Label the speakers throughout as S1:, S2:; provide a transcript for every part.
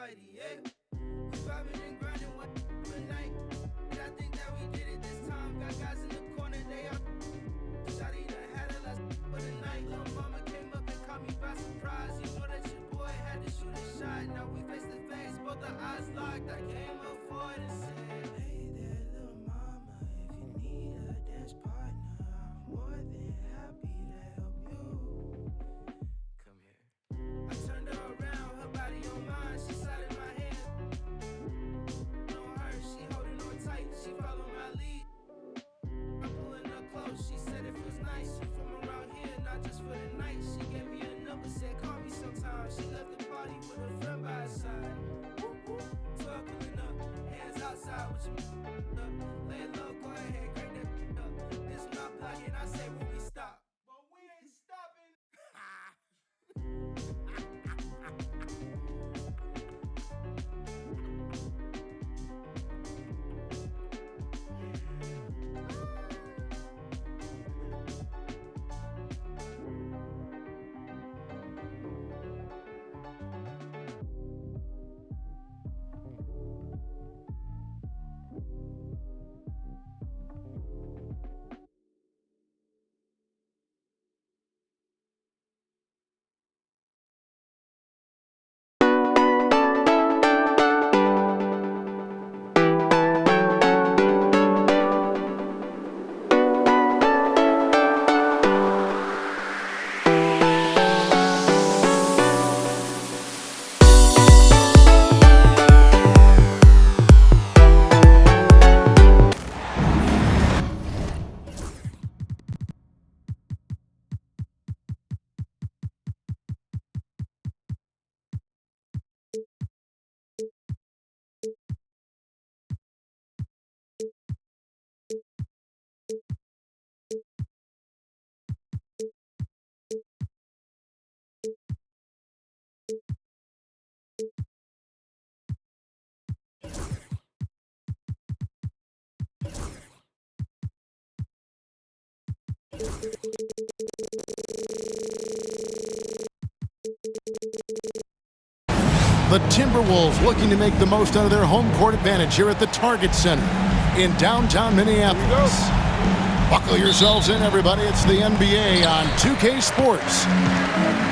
S1: party, yeah. We vibing and grinding one night. And I think that we did it this time. Got guys in the corner, they are. Shawty done had a last for the night. Little mama came up and caught me by surprise. You know that your boy had to shoot a shot. Now we face to face, both the eyes locked. I came up for it and said, hey there, little mama. If you need a dance partner, I'm more than happy to help you. Come here. I turned her around, her body on mine. She slid in my hand. On her, she holding on tight. She followed my lead. I'm pulling her close. She said it feels nice. She from around here, not just for the night. She gave me a number, said call me sometime. She left the party with a friend by her side. 12 pulling up, hands outside with your up. Lay low, go ahead, crank that up. This my block and I say when we stop. But we ain't stopping.
S2: The Timberwolves looking to make the most out of their home court advantage here at the Target Center in downtown Minneapolis. Buckle yourselves in, everybody. It's the NBA on 2K Sports.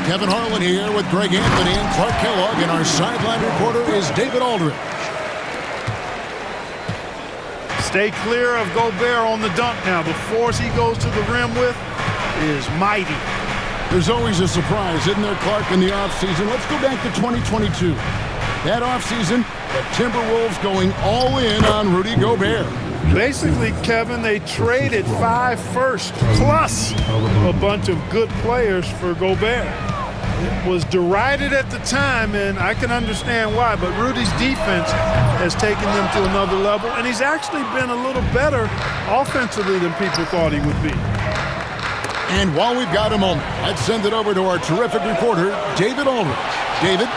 S2: Kevin Harlan here with Greg Anthony and Clark Kellogg, and our sideline reporter is David Aldridge.
S3: Stay clear of Gobert on the dunk now. The force he goes to the rim with is mighty.
S2: There's always a surprise, isn't there, Clark, in the offseason? Let's go back to 2022. That offseason, the Timberwolves going all in on Rudy Gobert.
S3: Basically, Kevin, they traded 5 firsts plus a bunch of good players for Gobert. It was derided at the time, and I can understand why, but Rudy's defense has taken them to another level, and he's actually been a little better offensively than people thought he would be.
S2: And while we've got a moment, let's send it over to our terrific reporter, David Aldridge. David?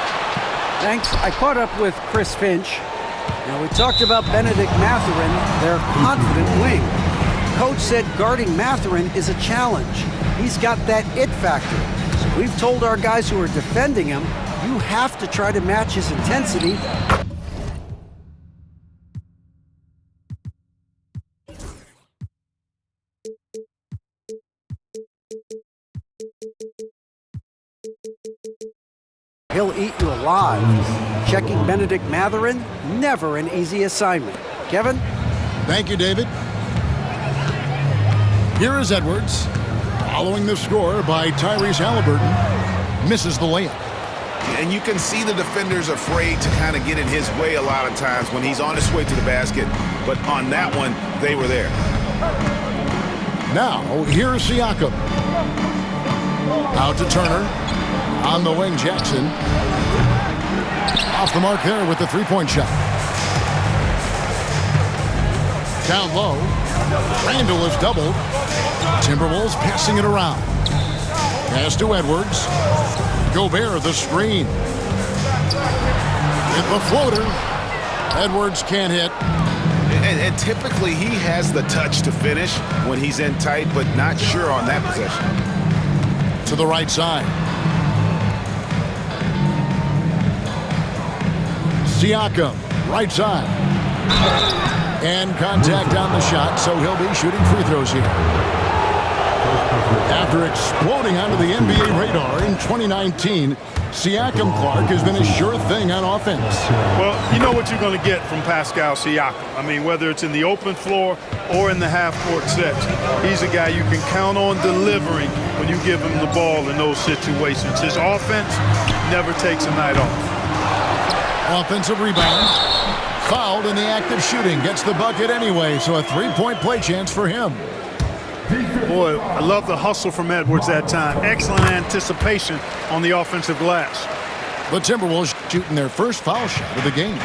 S4: Thanks. I caught up with Chris Finch. Now, we talked about Benedict Mathurin, their confident wing. Coach said guarding Mathurin is a challenge. He's got that it factor. So we've told our guys who are defending him, you have to try to match his intensity. He'll eat you alive. Checking Benedict Mathurin, never an easy assignment. Kevin?
S2: Thank you, David. Here is Edwards, following the score by Tyrese Halliburton, misses the layup.
S5: And you can see the defenders afraid to kind of get in his way a lot of times when he's on his way to the basket. But on that one, they were there.
S2: Now, here's Siakam. Out to Turner. On the wing, Jackson. Off the mark there with the three-point shot. Down low. Randall is doubled. Timberwolves passing it around. Pass to Edwards. Gobert, the screen. Hit the floater. Edwards can't hit.
S5: And typically he has the touch to finish when he's in tight, but not sure on that possession.
S2: To the right side. Siakam, right side. And contact on the shot, so he'll be shooting free throws here. After exploding onto the NBA radar in 2019, Siakam Clark has been a sure thing on offense.
S3: Well, you know what you're going to get from Pascal Siakam. I mean, whether it's in the open floor or in the half-court section, he's a guy you can count on delivering when you give him the ball in those situations. His offense never takes a night off.
S2: Offensive rebound. Fouled in the act of shooting. Gets the bucket anyway, so a three-point play chance for him.
S3: Boy, I love the hustle from Edwards that time. Excellent anticipation on the offensive glass.
S2: The Timberwolves shooting their first foul shot of the game.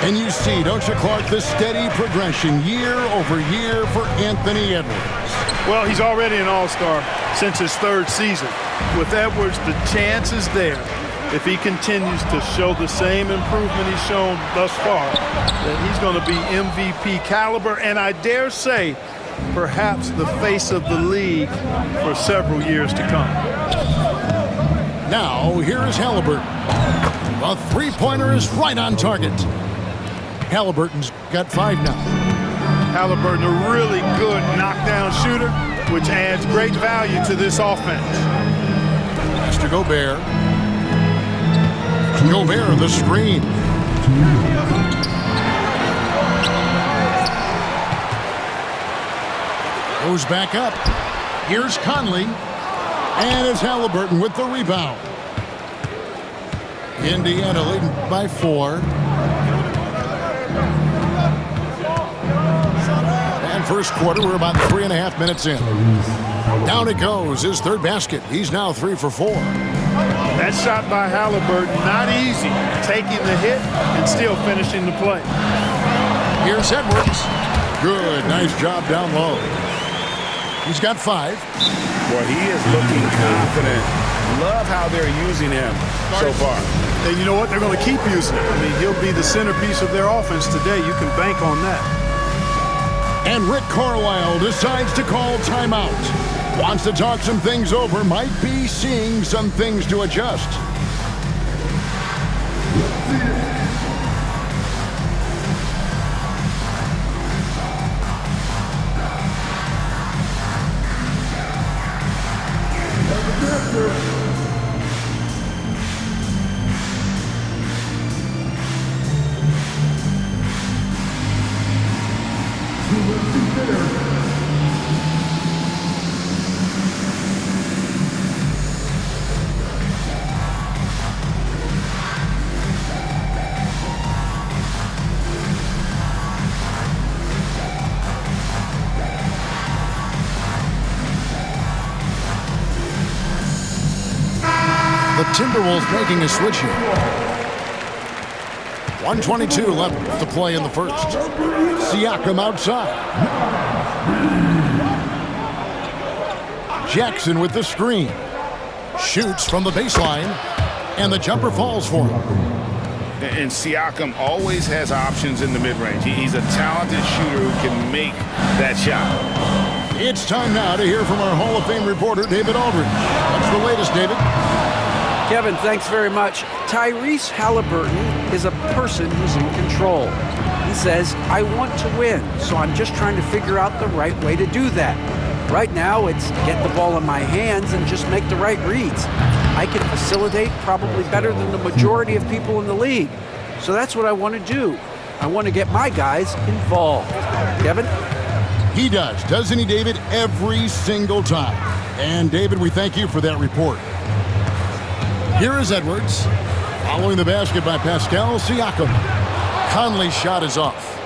S2: And you see, don't you, Clark, the steady progression year over year for Anthony Edwards.
S3: Well, he's already an all-star since his third season. With Edwards, the chance is there, if he continues to show the same improvement he's shown thus far, that he's going to be MVP caliber, and I dare say, perhaps the face of the league for several years to come.
S2: Now, here is Halliburton. A three-pointer is right on target. Halliburton's got 5 now.
S3: Halliburton, a really good knockdown shooter, which adds great value to this offense.
S2: Pass to Gobert. Gobert, the screen. Goes back up. Here's Conley. And it's Halliburton with the rebound. Indiana leading by 4. And first quarter, we're about 3.5 minutes in. Down it goes, his third basket. He's now 3 for 4.
S3: That shot by Halliburton, not easy. Taking the hit and still finishing the play.
S2: Here's Edwards. Good, nice job down low. He's got 5.
S5: Boy, he is looking confident. Love how they're using him so far.
S3: And you know what? They're going to keep using him. I mean, he'll be the centerpiece of their offense today. You can bank on that.
S2: And Rick Carlisle decides to call timeout. Wants to talk some things over. Might be seeing some things to adjust. The Timberwolves making a switch here. 1:22 left to play in the first. Siakam outside. Jackson with the screen. Shoots from the baseline. And the jumper falls for him.
S5: And Siakam always has options in the mid-range. He's a talented shooter who can make that shot.
S2: It's time now to hear from our Hall of Fame reporter, David Aldridge. What's the latest, David?
S4: Kevin, thanks very much. Tyrese Halliburton is a person who's in control. He says, I want to win, so I'm just trying to figure out the right way to do that. Right now, it's get the ball in my hands and just make the right reads. I can facilitate probably better than the majority of people in the league. So that's what I want to do. I want to get my guys involved. Kevin?
S2: He does, doesn't he, David? Every single time. And, David, we thank you for that report. Here is Edwards, following the basket by Pascal Siakam. Conley's shot is off.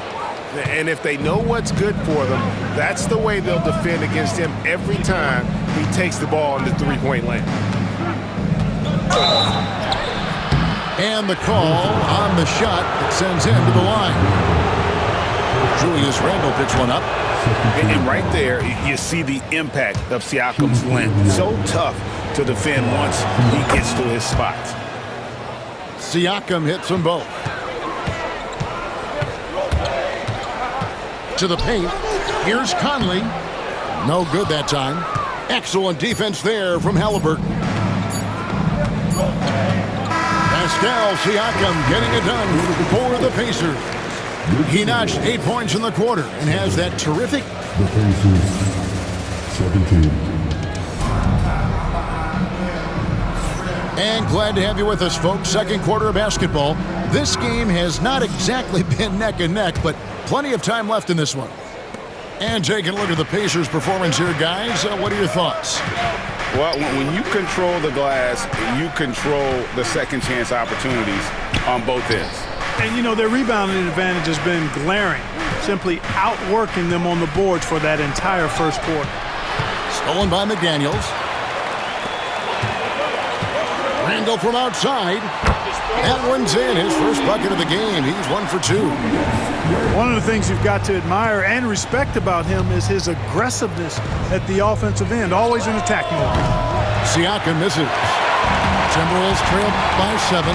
S5: And if they know what's good for them, that's the way they'll defend against him every time he takes the ball in the three-point lane.
S2: And the call on the shot that sends him to the line. Julius Randle picks one up.
S5: And right there, you see the impact of Siakam's length. So tough to defend once he gets to his spots.
S2: Siakam hits them both. To the paint. Here's Conley. No good that time. Excellent defense there from Halliburton. Pascal Siakam getting it done for the Pacers. He notched 8 points in the quarter and has that terrific.
S6: The Pacers, 17.
S2: And glad to have you with us, folks. Second quarter of basketball. This game has not exactly been neck and neck, but plenty of time left in this one. And taking a look at the Pacers' performance here, guys. What are your thoughts?
S5: Well, when you control the glass, you control the second chance opportunities on both ends.
S3: And, you know, their rebounding advantage has been glaring, simply outworking them on the boards for that entire first quarter.
S2: Stolen by McDaniels. Randall from outside. That one's in. His first bucket of the game. He's 1 for 2.
S3: One of the things you've got to admire and respect about him is his aggressiveness at the offensive end, always in attack mode.
S2: Siakam misses. Timberwolves trail by 7.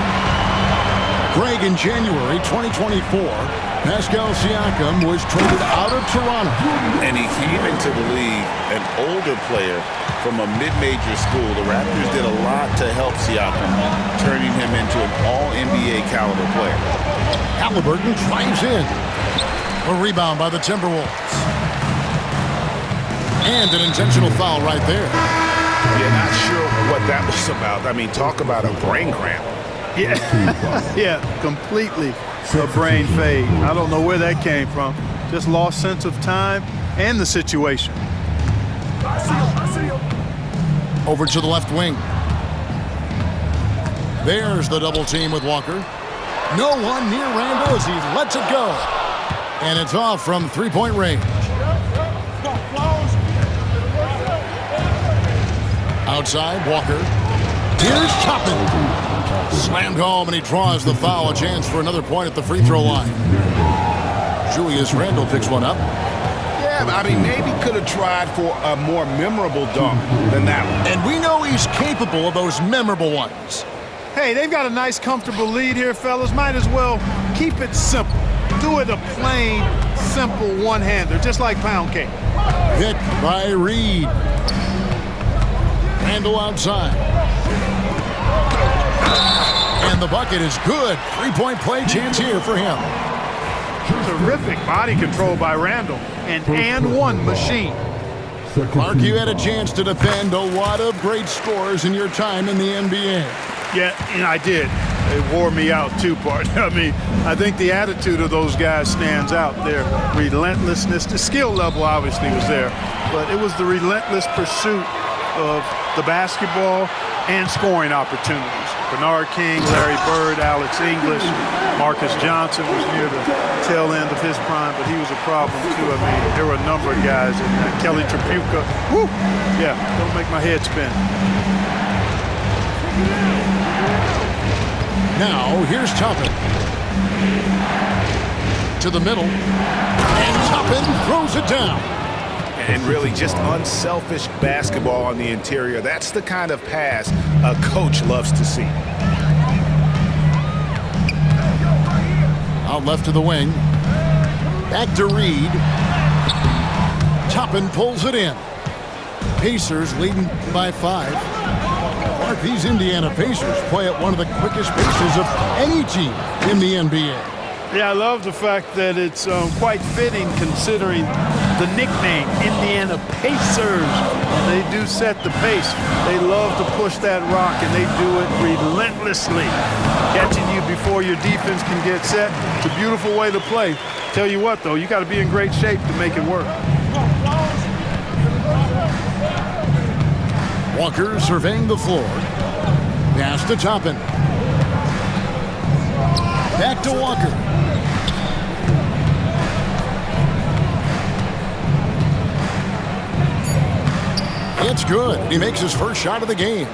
S2: Greg, in January 2024, Pascal Siakam was traded out of Toronto.
S5: And he came into the league an older player from a mid-major school. The Raptors did a lot to help Siakam, turning him into an all-NBA caliber player.
S2: Halliburton drives in. A rebound by the Timberwolves. And an intentional foul right there.
S5: Yeah, not sure what that was about. I mean, talk about a brain cramp.
S3: Yeah, yeah, completely a brain fade. I don't know where that came from. Just lost sense of time and the situation.
S2: Over to the left wing. There's the double team with Walker. No one near Randall as he lets it go. And it's off from three-point range. Outside, Walker. Here's Toppin. Slammed home, and he draws the foul. A chance for another point at the free throw line. Julius Randle picks one up.
S5: Yeah, I mean, maybe could have tried for a more memorable dunk than that one.
S2: And we know he's capable of those memorable ones.
S3: Hey, they've got a nice, comfortable lead here, fellas. Might as well keep it simple. Do it a plain, simple one-hander, just like pound cake.
S2: Hit by Reed. Randle outside. And the bucket is good. Three-point play chance here for him.
S3: Terrific body control by Randle. An and-one machine.
S2: Mark, you had a chance to defend a lot of great scores in your time in the NBA.
S3: Yeah, and I did. It wore me out too, partner. I mean, I think the attitude of those guys stands out. Their relentlessness, the skill level obviously was there, but it was the relentless pursuit of the basketball and scoring opportunities. Bernard King, Larry Bird, Alex English, Marcus Johnson was near the tail end of his prime, but he was a problem too. I mean, there were a number of guys in there. Kelly Tripucka. Woo! Yeah, don't make my head spin.
S2: Now, here's Toppin. To the middle. And Toppin throws it down.
S5: And really just unselfish basketball on the interior. That's the kind of pass a coach loves to see.
S2: Out left to the wing. Back to Reed. Toppin pulls it in. Pacers leading by 5. Mark, these Indiana Pacers play at one of the quickest paces of any team in the NBA.
S3: Yeah, I love the fact that it's quite fitting considering the nickname, Indiana Pacers. They do set the pace. They love to push that rock, and they do it relentlessly. Catching you before your defense can get set. It's a beautiful way to play. Tell you what, though, you got to be in great shape to make it work.
S2: Walker surveying the floor. Pass to Toppin. Back to Walker. It's good. He makes his first shot of the game.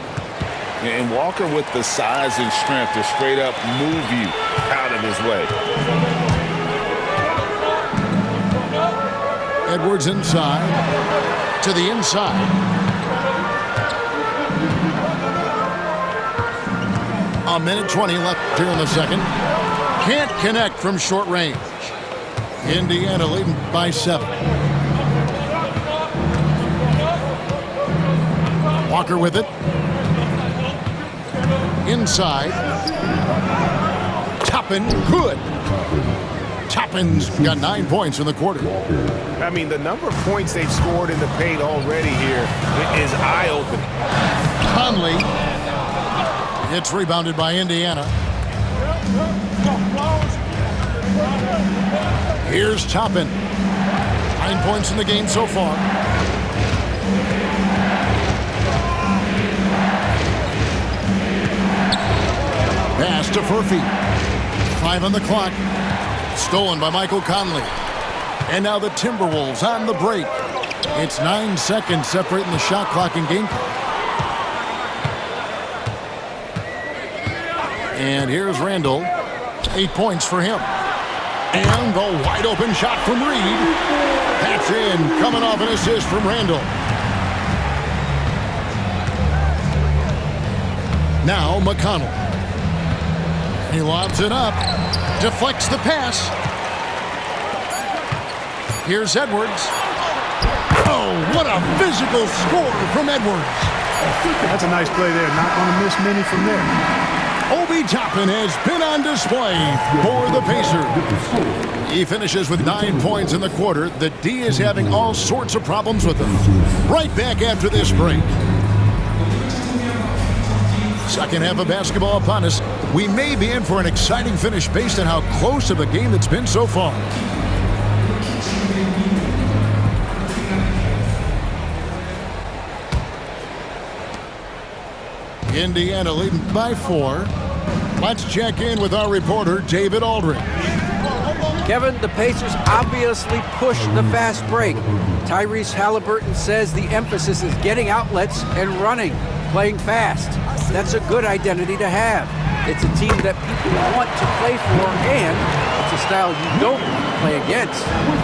S5: And Walker with the size and strength to straight up move you out of his way.
S2: Edwards inside. To the inside. A minute 20 left here in the second. Can't connect from short range. Indiana leading by 7. Walker with it. Inside. Toppin, good. Toppin's got 9 points in the quarter.
S7: I mean, the number of points they've scored in the paint already here is eye-opening.
S2: Conley. It's rebounded by Indiana. Here's Toppin. 9 points in the game so far. Pass to Furphy. 5 on the clock. Stolen by Michael Conley. And now the Timberwolves on the break. It's 9 seconds separating the shot clock and game clock. And here's Randall. 8 points for him. And the wide open shot from Reed. That's in. Coming off an assist from Randall. Now McConnell. He lobs it up. Deflects the pass. Here's Edwards. Oh, what a physical score from Edwards.
S3: That's a nice play there. Not going to miss many from there.
S2: Obi Toppin has been on display for the Pacers. He finishes with 9 points in the quarter. The D is having all sorts of problems with him. Right back after this break. Second half of basketball upon us. We may be in for an exciting finish based on how close of a game it's been so far. Indiana leading by 4. Let's check in with our reporter, David Aldridge.
S4: Kevin, the Pacers obviously pushed the fast break. Tyrese Halliburton says the emphasis is getting outlets and running, playing fast. That's a good identity to have. It's a team that people want to play for, and it's a style you don't want to play against.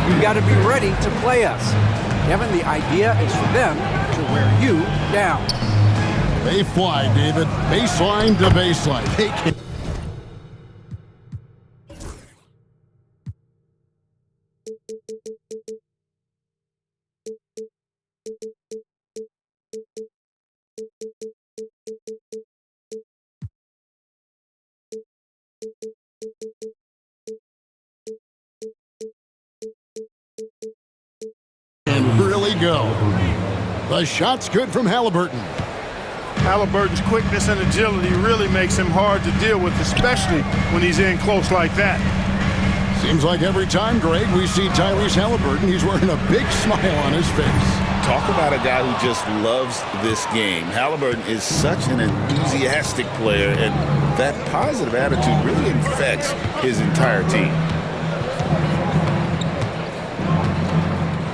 S4: You've got to be ready to play us. Kevin, the idea is for them to wear you down.
S2: They fly, David. Baseline to baseline. They can. And really go. The shot's good from Halliburton.
S3: Halliburton's quickness and agility really makes him hard to deal with, especially when he's in close like that.
S2: Seems like every time, Greg, we see Tyrese Halliburton, he's wearing a big smile on his face.
S5: Talk about a guy who just loves this game. Halliburton is such an enthusiastic player, and that positive attitude really infects his entire team.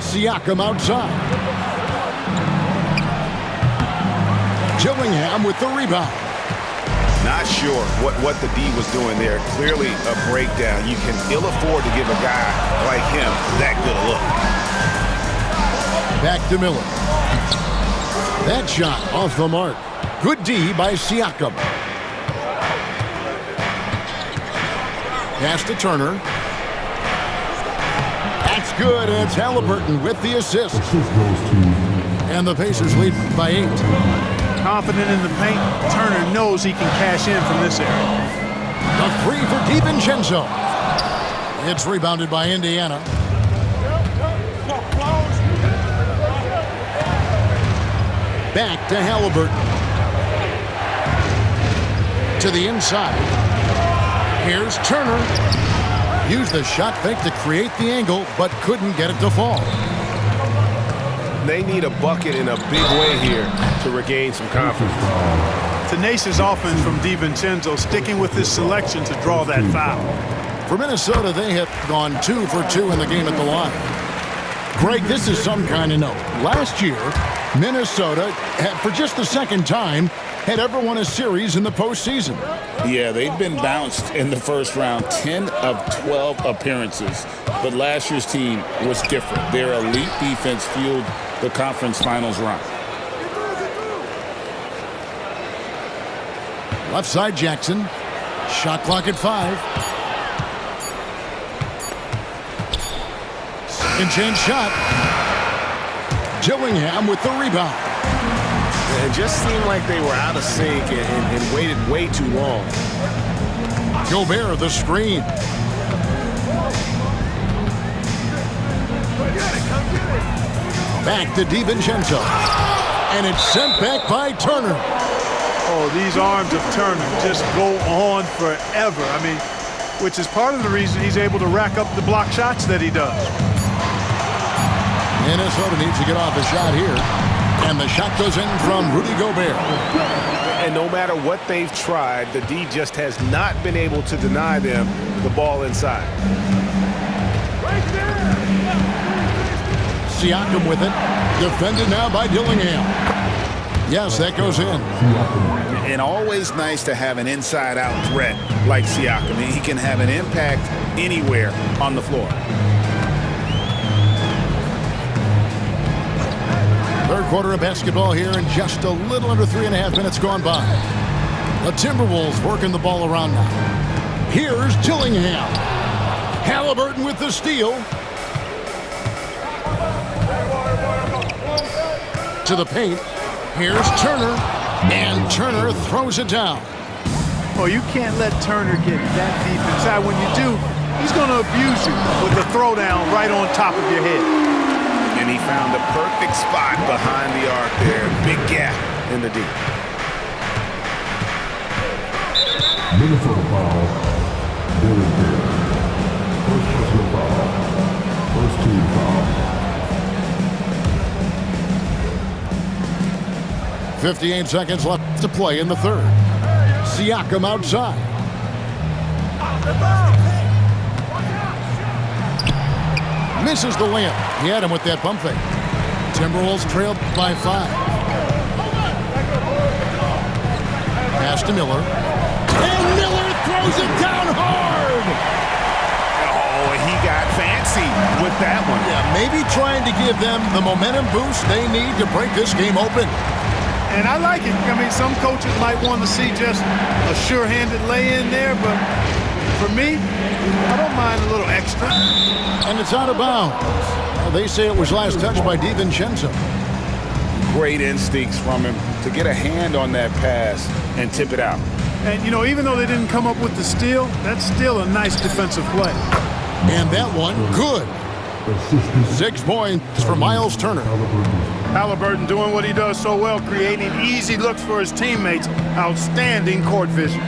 S2: Siakam outside. Gillingham with the rebound.
S7: Not sure what the D was doing there. Clearly a breakdown. You can ill afford to give a guy like him that good a look.
S2: Back to Miller. That shot off the mark. Good D by Siakam. Pass to Turner. That's good. It's Halliburton with the assist. And the Pacers lead by 8.
S3: Confident in the paint, Turner knows he can cash in from this area.
S2: The 3 for DiVincenzo. It's rebounded by Indiana. Back to Halliburton. To the inside. Here's Turner. Used the shot fake to create the angle, but couldn't get it to fall.
S7: They need a bucket in a big way here to regain some confidence.
S3: Tenacious offense from DiVincenzo, sticking with his selection to draw that foul.
S2: For Minnesota, they have gone 2 for 2 in the game at the line. Greg, this is some kind of note. Last year, Minnesota, for just the second time, had ever won a series in the postseason.
S5: Yeah, they've been bounced in the first round, 10 of 12 appearances. But last year's team was different. Their elite defense fueled the conference finals run.
S2: Left side, Jackson. Shot clock at 5. Second chance shot. Gillingham with the rebound.
S7: It just seemed like they were out of sync and waited way too long.
S2: Gobert, the screen. Back to DiVincenzo. And it's sent back by Turner.
S3: Oh, these arms of Turner just go on forever. I mean, which is part of the reason he's able to rack up the block shots that he does.
S2: Minnesota needs to get off a shot here. And the shot goes in from Rudy Gobert.
S7: And no matter what they've tried, the D just has not been able to deny them the ball inside.
S2: Siakam with it. Defended now by Dillingham. Yes, that goes in.
S5: And always nice to have an inside-out threat like Siakam. He can have an impact anywhere on the floor.
S2: Third quarter of basketball here, and just a little under 3.5 minutes gone by. The Timberwolves working the ball around now. Here's Dillingham. Halliburton with the steal. To the paint. Here's Turner. And Turner throws it down.
S3: Oh, you can't let Turner get that deep inside. When you do, he's going to abuse you with the throwdown right on top of your head.
S5: And he found the perfect spot behind the arc there. Big gap in the D.
S6: Minnesota foul. Dylan Bear. First personal foul. First team foul.
S2: 58 seconds left to play in the third. Siakam outside. Misses the layup. He had him with that pump fake. Timberwolves trailed by 5. Pass to Miller. And Miller throws it down hard.
S7: Oh, he got fancy with that one.
S2: Yeah, maybe trying to give them the momentum boost they need to break this game open.
S3: And I like it. I mean, some coaches might want to see just a sure-handed lay-in there, but for me, I don't mind a little extra.
S2: And it's out of bounds. Well, they say it was last touched by DiVincenzo.
S5: Great instincts from him to get a hand on that pass and tip it out.
S3: And, you know, even though they didn't come up with the steal, that's still a nice defensive play.
S2: And that one, good. 6 points for Miles Turner.
S3: Halliburton doing what he does so well, creating easy looks for his teammates. Outstanding court vision.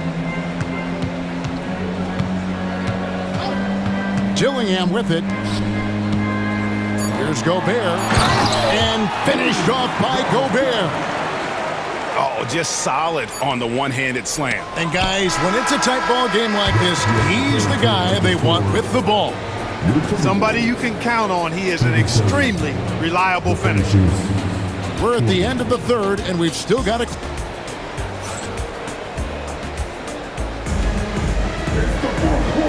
S2: Dillingham with it. Here's Gobert. And finished off by Gobert.
S7: Oh, just solid on the one-handed slam.
S2: And guys, when it's a tight ball game like this, he's the guy they want with the ball.
S3: Somebody you can count on. He is an extremely reliable finisher.
S2: We're at the end of the third, and we've still got a...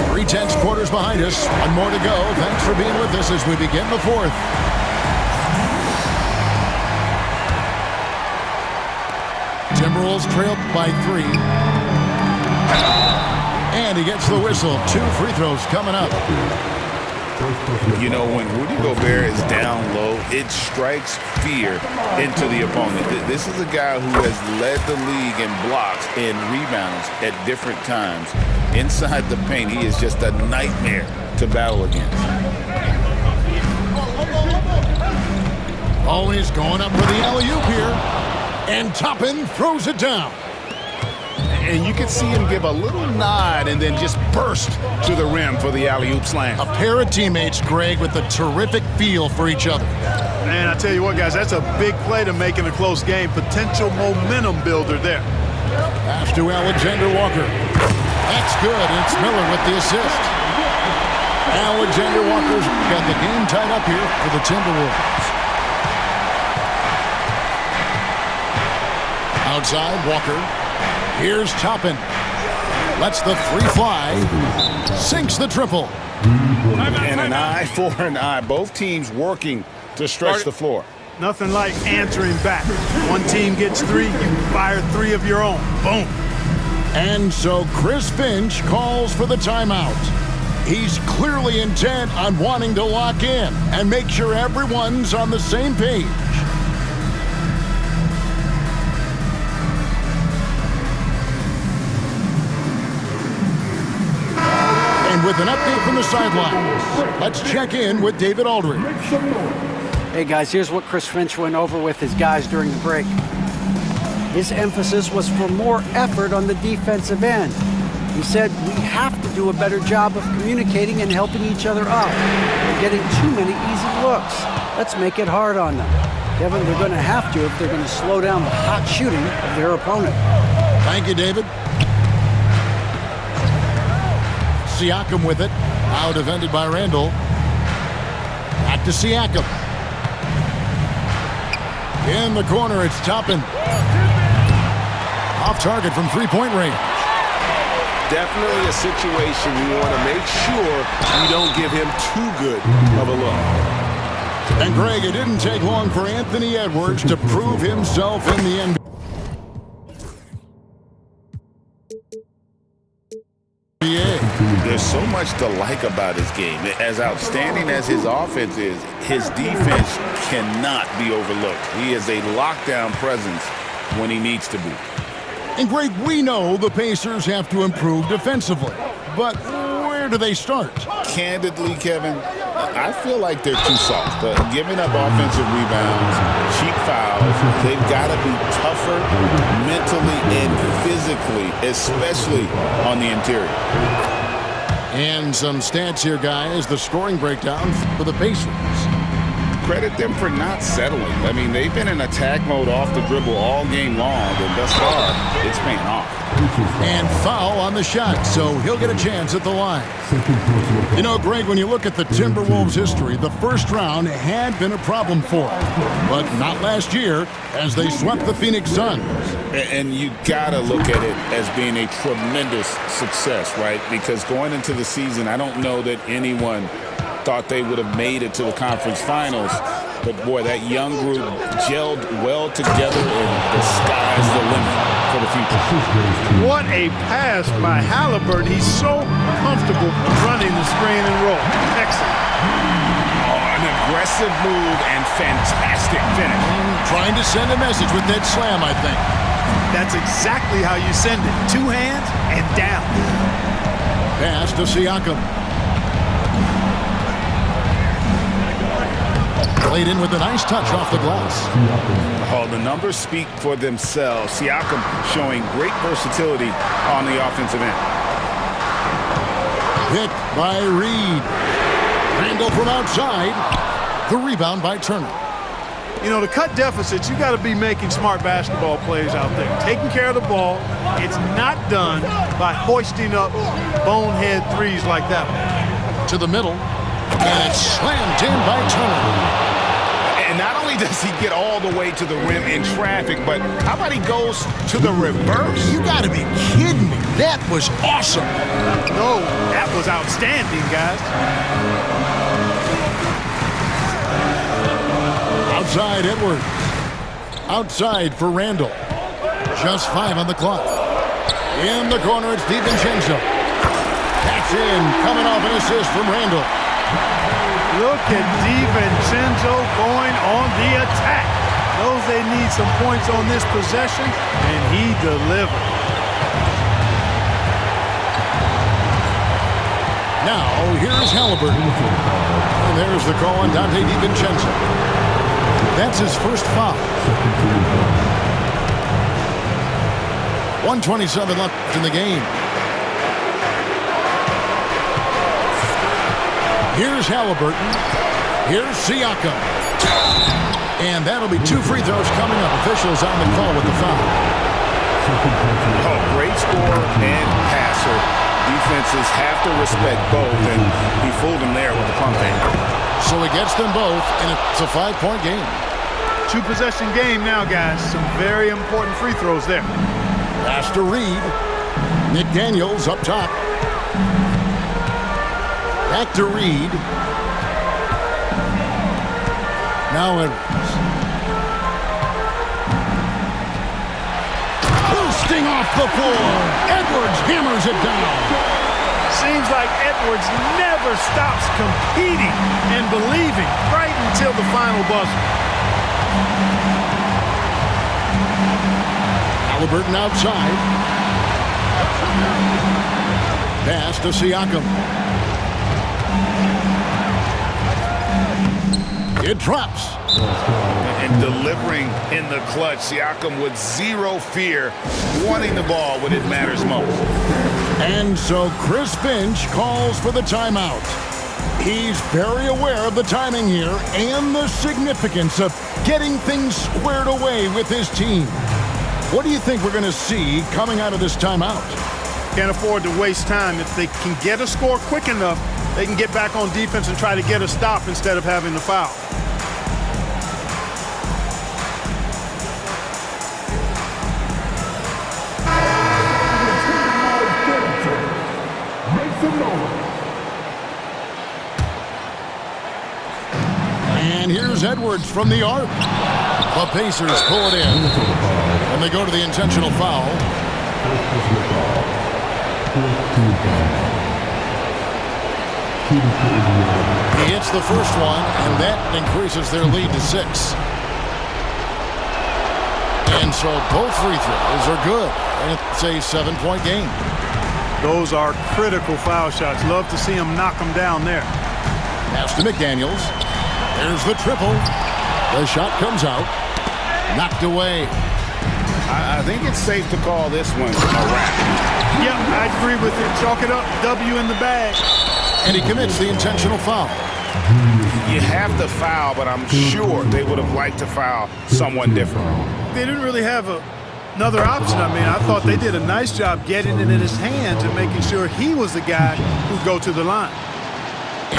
S2: 3/10 quarters behind us. One more to go. Thanks for being with us as we begin the fourth. Timberwolves trailed by 3. And he gets the whistle. 2 free throws coming up.
S5: You know, when Rudy Gobert is down low, it strikes fear into the opponent. This is a guy who has led the league in blocks and rebounds at different times. Inside the paint, he is just a nightmare to battle against.
S2: Always going up for the alley-oop here. And Toppin throws it down.
S7: And you can see him give a little nod and then just burst to the rim for the alley-oop slam.
S2: A pair of teammates, Greg, with a terrific feel for each other.
S3: Man, I tell you what, guys, that's a big play to make in a close game. Potential momentum builder there.
S2: Pass to Alexander Walker. That's good. It's Miller with the assist. Alexander Walker's got the game tied up here for the Timberwolves. Outside, Walker. Here's Toppin. Lets the 3 fly. Sinks the triple.
S5: And an eye for an eye. Both teams working to stretch the floor.
S3: Nothing like answering back. One team gets 3, you fire 3 of your own. Boom.
S2: And so Chris Finch calls for the timeout. He's clearly intent on wanting to lock in and make sure everyone's on the same page. with an update from the sidelines. Let's check in with David Aldridge.
S4: Hey guys, here's what Chris Finch went over with his guys during the break. His emphasis was for more effort on the defensive end. He said we have to do a better job of communicating and helping each other up. We're getting too many easy looks. Let's make it hard on them. Kevin, they're going to have to if they're going to slow down the hot shooting of their opponent.
S2: Thank you, David. Siakam with it. Now defended by Randall. Back to Siakam. In the corner, it's Toppin. Off target from three-point range.
S7: Definitely a situation you want to make sure you don't give him too good of a look.
S2: And Greg, it didn't take long for Anthony Edwards to prove himself in the NBA.
S5: There's so much to like about his game. As outstanding as his offense is, his defense cannot be overlooked. He is a lockdown presence when he needs to be.
S2: And Greg, we know the Pacers have to improve defensively, but where do they start?
S5: Candidly, Kevin, I feel like they're too soft. Giving up offensive rebounds, cheap fouls, they've got to be tougher mentally and physically, especially on the interior.
S2: And some stats here, guys. The scoring breakdown for the Pacers.
S5: Credit them for not settling. I mean, they've been in attack mode off the dribble all game long, and thus far, it's paying off.
S2: And foul on the shot, so he'll get a chance at the line. You know, Greg, when you look at the Timberwolves' history, the first round had been a problem for them, but not last year as they swept the Phoenix Suns.
S5: And you gotta look at it as being a tremendous success, right? Because going into the season, I don't know that anyone thought they would have made it to the conference finals. But boy, that young group gelled well together, and the sky's the limit for the future.
S3: What a pass by Halliburton. He's so comfortable running the screen and roll. Excellent.
S5: Oh, an aggressive move and fantastic finish.
S2: Trying to send a message with that slam, I think.
S3: That's exactly how you send it. Two hands and down.
S2: Pass to Siakam. Played in with a nice touch off the glass.
S5: Oh, the numbers speak for themselves. Siakam showing great versatility on the offensive end.
S2: Hit by Reed. Randall from outside. The rebound by Turner.
S3: You know, to cut deficits, you got to be making smart basketball plays out there. Taking care of the ball. It's not done by hoisting up bonehead threes like that one.
S2: To the middle. And it's slammed in by Turner.
S5: And not only does he get all the way to the rim in traffic, but how about he goes to the reverse?
S2: You got to be kidding me. That was awesome.
S3: No, that was outstanding, guys.
S2: Outside Edwards. Outside for Randall. Just 5 on the clock. In the corner, it's DiVincenzo. That's in, coming off an assist from Randall.
S3: Look at DiVincenzo going on the attack. Knows they need some points on this possession, and he delivered.
S2: Now, here's Halliburton. And there's the call on Dante DiVincenzo. That's his first foul. 1:27 left in the game. Here's Halliburton. Here's Siakam. And that'll be 2 free throws coming up. Officials on the call with the foul.
S5: Oh, great scorer and passer. Defenses have to respect both, and he fooled them there with the pump fake.
S2: So he gets them both, and it's a 5-point game.
S3: 2-possession game now, guys. Some very important free throws there.
S2: Pass to Reed. Nick Daniels up top. Back to Reed. Now Edwards. Boosting off the floor. Edwards hammers it down.
S3: Seems like Edwards never stops competing and believing right until the final buzzer.
S2: Halliburton outside. Pass to Siakam. It drops.
S5: And delivering in the clutch, Siakam with zero fear, wanting the ball when it matters most.
S2: And so Chris Finch calls for the timeout. He's very aware of the timing here and the significance of getting things squared away with his team. What do you think we're going to see coming out of this timeout?
S3: Can't afford to waste time. If they can get a score quick enough, they can get back on defense and try to get a stop instead of having to foul.
S2: And here's Edwards from the arc. The Pacers pull it in. And they go to the intentional foul. He hits the first one, and that increases their lead to 6. And so both free throws are good. And it's a 7-point game.
S3: Those are critical foul shots. Love to see him knock them down there.
S2: Pass to McDaniels. There's the triple. The shot comes out. Knocked away.
S5: I think it's safe to call this one a wrap.
S3: Yeah, I agree with it. Chalk it up. W in the bag.
S2: And he commits the intentional foul.
S5: You have to foul, but I'm sure they would have liked to foul someone different.
S3: They didn't really have another option. I mean, I thought they did a nice job getting it in his hands and making sure he was the guy who'd go to the line.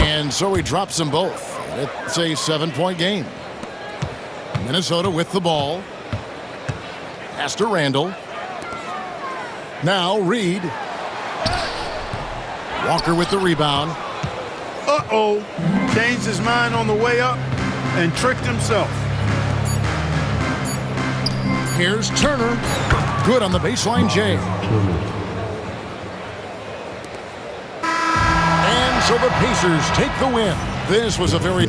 S2: And so he drops them both. It's a 7-point game. Minnesota with the ball. Pass to Randall. Now Reed. Walker with the rebound.
S3: Uh-oh. Changed his mind on the way up and tricked himself.
S2: Here's Turner. Good on the baseline, Jay. And so the Pacers take the win. This was a very